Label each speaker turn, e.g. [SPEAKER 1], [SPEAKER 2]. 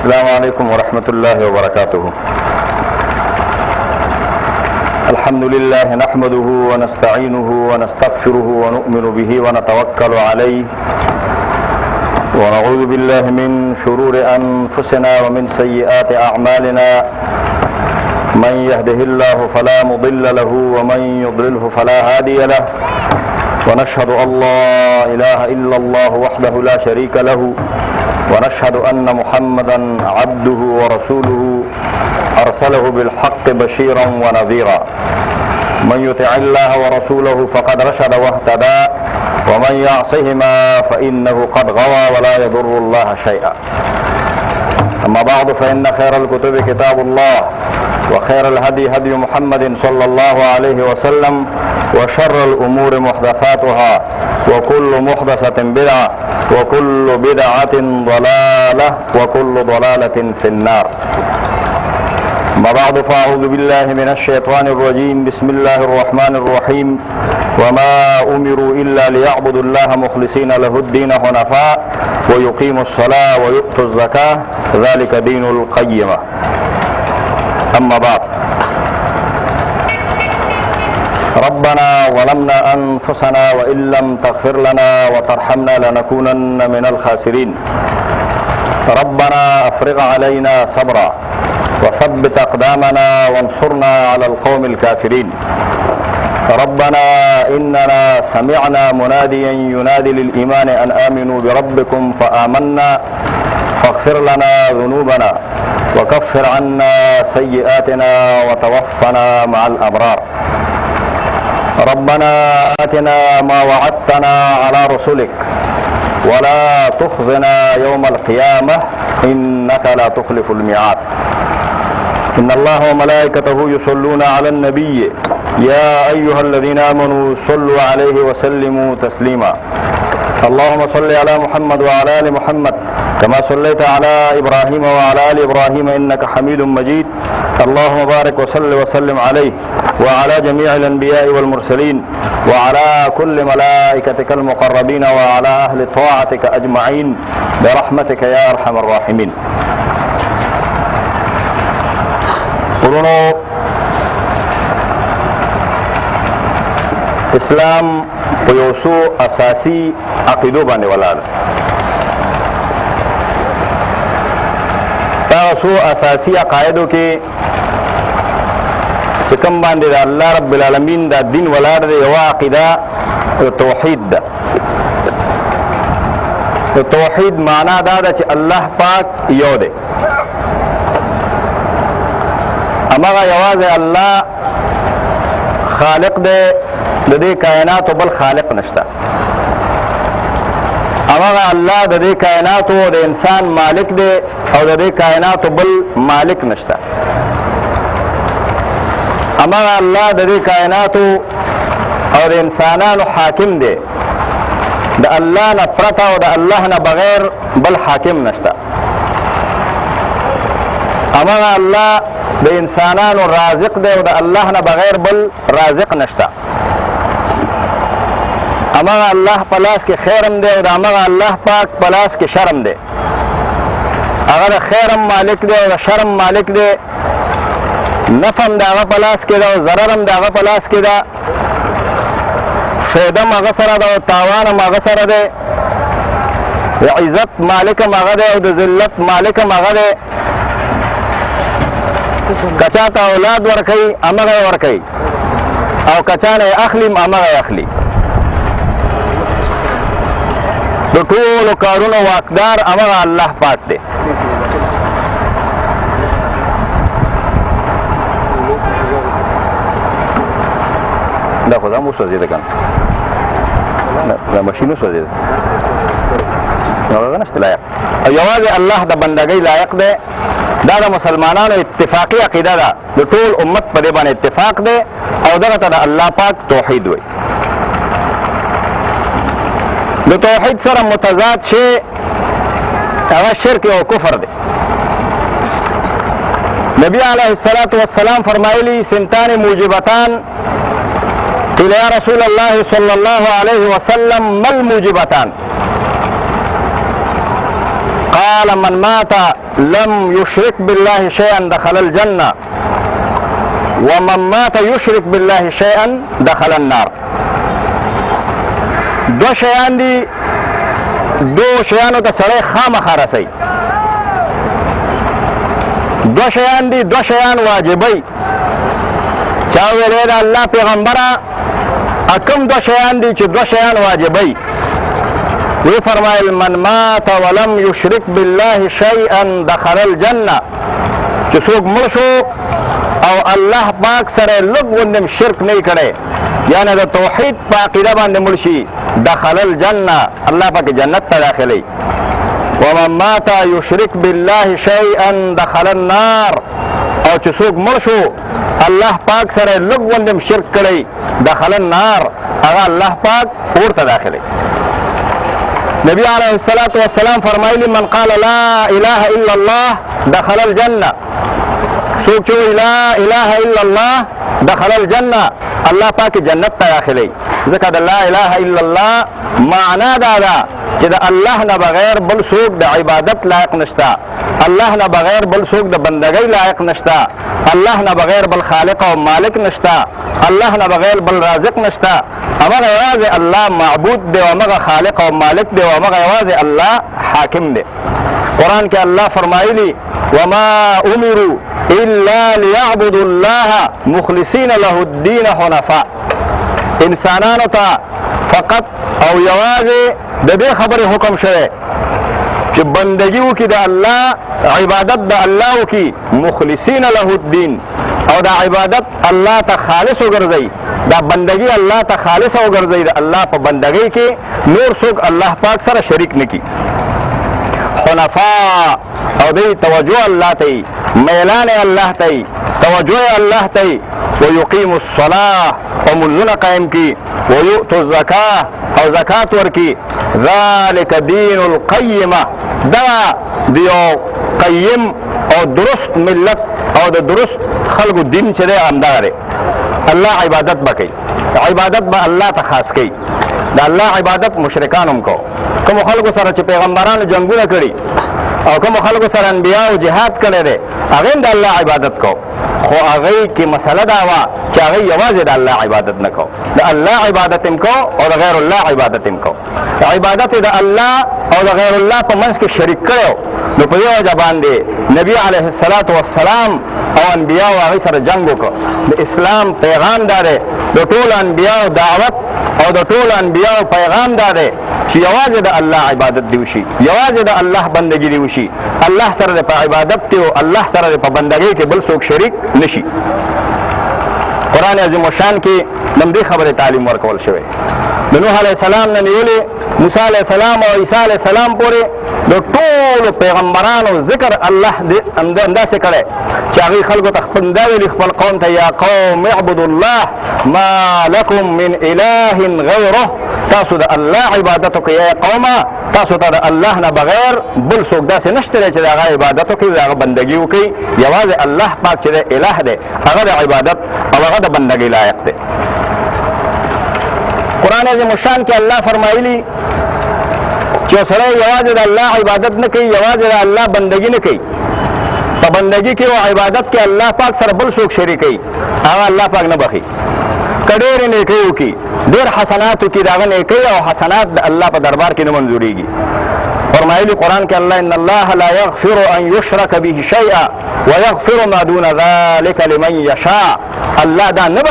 [SPEAKER 1] السلام عليكم ورحمة الله وبركاته. الحمد لله نحمده ونستعينه ونستغفره ونؤمن به ونتوكل عليه ونعوذ بالله من شرور أنفسنا ومن سيئات أعمالنا. من يهده الله فلا مضل له ومن يضلله فلا هادي له، ونشهد أن لا إله إلا الله وحده لا شريك له، ونشهد أن محمدا عبده ورسوله أرسله بالحق بشيرا ونذيرا. من يطع الله ورسوله فقد رشد واهتدى، ومن يعصهما فإنه قد غوى ولا يضر الله شيئا. أما بعد، فإن خير الكتب كتاب الله، وخير الهدي هدي محمد صلى الله عليه وسلم، وشر الأمور محدثاتها، وكل محدثة بدعة، وكل بدعة ضلالة، وكل ضلالة في النار. أما بعد، فأعوذ بالله من الشيطان الرجيم. بسم الله الرحمن الرحيم. وما أمروا إلا ليعبدوا الله مخلصين له الدين حنفاء ويقيموا الصلاة ويؤتوا الزكاة، ذلك دين القيمة. أما بعد، ربنا ظلمنا أنفسنا وإن لم تغفر لنا وترحمنا لنكونن من الخاسرين. ربنا أفرغ علينا صبرا وثبت أقدامنا وانصرنا على القوم الكافرين. ربنا إننا سمعنا مناديا ينادي للإيمان أن آمنوا بربكم فآمنا فاغفر لنا ذنوبنا وكفر عنا سيئاتنا وتوفنا مع الأبرار. ربنا آتنا ما وعدتنا على رسلك ولا تخزنا يوم القيامة إنك لا تخلف الميعاد. إن الله وملائكته يصلون على النبي يا أيها الذين آمنوا صلوا عليه وسلموا تسليما. اللهم صل على محمد وعلى آل محمد كما صليت على إبراهيم وعلى آل إبراهيم إنك حميد مجيد. اللهم بارك وسلم عليه وعلى جميع الأنبياء والمرسلين وعلى كل ملائكتك المقربين وعلى أهل طاعتك أجمعين برحمتك يا أرحم الراحمين. ورونو اسلام په یو څو اساسي عقیدو باندې ولاړ. دا څو اساسي عقایدو کې چې کوم باندې د الله رب العالمین دا دین ولاړ دی، یو عقیده توحید ده. د توحید معنا دا ده چې الله پاک یو دی، هماغه یوازې الله خالق دی، د دې کائناتو بل خالق نشته. هماغه الله د دې کائناتو د انسان مالک دی او د دې کائناتو بل مالک نشته. هماغه الله د دې کائناتو او د انسانانو حاکم دی، د الله نه پرته او د الله نه بغیر بل حاکم نشته. هماغه الله د انسانانو رازق دی او د الله نه بغیر بل رازق نشته. هماغه الله په لاس کې خیرم دی او د هماغه الله پاک په لاس کې شرم دی. هغه د خیرم مالک دی او د شرم مالک دی. نفع هم د هغه په لاس کې ده او ضرر هم د هغه په لاس کې ده. فایده هم هغه سره ده او تاوان هم هغه سره دی. د عزت مالک هم هغه دی او د ذلت مالک هم هغه دی. که چاته اولاد ورکوي همغه یې ورکوي او که چانه یې اخلي همغه یې اخلي. د ټولو کارونو واکدار همغه الله پاک دی. دا خو دا مو سوځېده که نه، دا ماشین وسوځېده، نو هغه نشته لایق. او یوازې الله د بندګۍ لایق دی. دا د مسلمانانو اتفاقی عقیده ده، د ټول امت په دې باندې اتفاق دی او دغه ته د الله پاک توحید وایي. د توحید سره متضاد شی هغه شرک او کفر دی. نبی علیه الصلاة والسلام فرمایلی سنتان موجبتان. قیل یا رسول الله صلی الله علیه وسلم ما الموجبتان؟ قال من مات لم يشرك بالله شيئا دخل الجنة ومن مات يشرك بالله شيئا دخل النار. دو شیان دی، دو شیانو ته سړی خامخا رسي. دو شیان دی، دو شیان واجبي. چا ویلی د الله پیغمبره اکم دو شیان دی چې دو شیان واجبي. وی فرمایل من مات ولم یشرک بالله شیئا دخل الجنه، چې څوک مړ شو او الله پاک سره لږ غوندم شرک نه کړي، یعنی د توحید په عقیده باندې مړ شي، دخل الجنه، الله پاک جنت ته داخلي. ومن مات یشرک بالله شیئا دخل النار، او چې څوک مړ شو الله پاک سره لږ غوندم شرک کړي، دخل النار، هغه الله پاک اور ته داخلي. نبی علیه الصلاة والسلام فرمایلی من قال لا اله الا الله دخل الجنه، څوک چې لا اله الا الله دخل الجنه، الله پاک جنت ته داخلي. ځکه د لا اله الا الله معنا دا ده چې د الله نه بغیر بل څوک د عبادت لایق نشته، الله نه بغیر بل څوک د بندګۍ لایق نشته، الله نه بغیر بل خالق او مالک نشته، الله نه بغیر بل رازق نشته. هغه یوازې الله معبود دی او هغه خالق او مالک دی او هغه یوازې الله حاکم دی. قرآن کې الله فرمایلی وما امروا الا ليعبدوا الله مخلصین له الدین حنفاء. انسانانو ته فقط او یوازې د دې خبرې حکم شوی چې بندگی وکړي د الله، عبادت د الله وکړي، مخلصین له الدین، او دا عبادت الله ته خالص وګرځي، دا بندگی الله ته خالص وګرځي، د الله په بندگی کې نور څوک الله پاک سره شریک نه کړي. حنفاء، او دی توجه الله ته، میلان الله ته، توجه الله ته، ويقيم الصلاة، او منځونه قائم کی، ويؤتوا الزکاة، او زکات ورکی. ذلك دین القیمه، دا دیو قیم او درست ملت او د درست خلقو دین چې دی همدا دی. الله عبادت بکي، عبادت به الله ته خاص کوي. د الله عبادت مشرکان هم کو، کوم خلکو سره چې پیغمبرانو جنگونه کړي او کوم خلکو سره انبیاء او جهاد کړي دي، هغه د الله عبادت کو. خو هغه کې مسله دا وا چې هغه یوازې د الله عبادت نه کو، د الله عبادت هم کو او د غیر الله عبادت هم کو. عبادت د الله او د غیر الله په منځ کې شریک کړو، نو په یو وجه باندې نبی علیه الصلاة والسلام او انبیاء هغه سره جنگ وکړ. د اسلام پیغام دا دی، د ټولو انبیاء دعوت او د ټولو انبیاء پیغام دا دی چې یوازې د الله عبادت دی وشي، یوازې د الله بندګي دی وشي، الله سره په عبادت کې او الله سره په بندګۍ کې بل څوک شریک نشي. قرآن عظیم الشان کې لمدې خبره تعلیم ورکول شوی. د نوح علیه السلام نه نیولې موسی علیه السلام او عیسی علیه السلام پورې د ټولو پیغمبرانو ذکر الله دې انداسې کړی چې هغوی خلکو ته دا ویلي خپل قوم ته یا قوم اعبدوا الله ما لکم من اله غیره، تاسو د الله عبادت وکړئ. یا قومه، تاسو ته د الله نه بغیر بل څوک داسې نشته دی چې د هغه عبادت وکړي، د هغه بندګي وکړي. یوازې الله پاک چې د اله دی، هغه د عبادت او هغه د بندګۍ لایق دی. قرآن عظیم الشان کې الله فرمایلی چې سړی یوازې د الله عبادت نه کوي، یوازې د الله بندګي نه کوي، په بندګي کې او عبادت کې الله پاک سره بل څوک شریکوي، هغه الله پاک نه بخي. که ډېرې نیکۍ وکړي، ډېر حسنات وکړي، د هغه نیکۍ او حسنات د الله په دربار کې نه منظورېږي. فرمایلی قرآن کې الله ان الله لا یغفر ان یشرک به شیئا ویغفر ما دون ذلک لمن یشاء. الله دا نه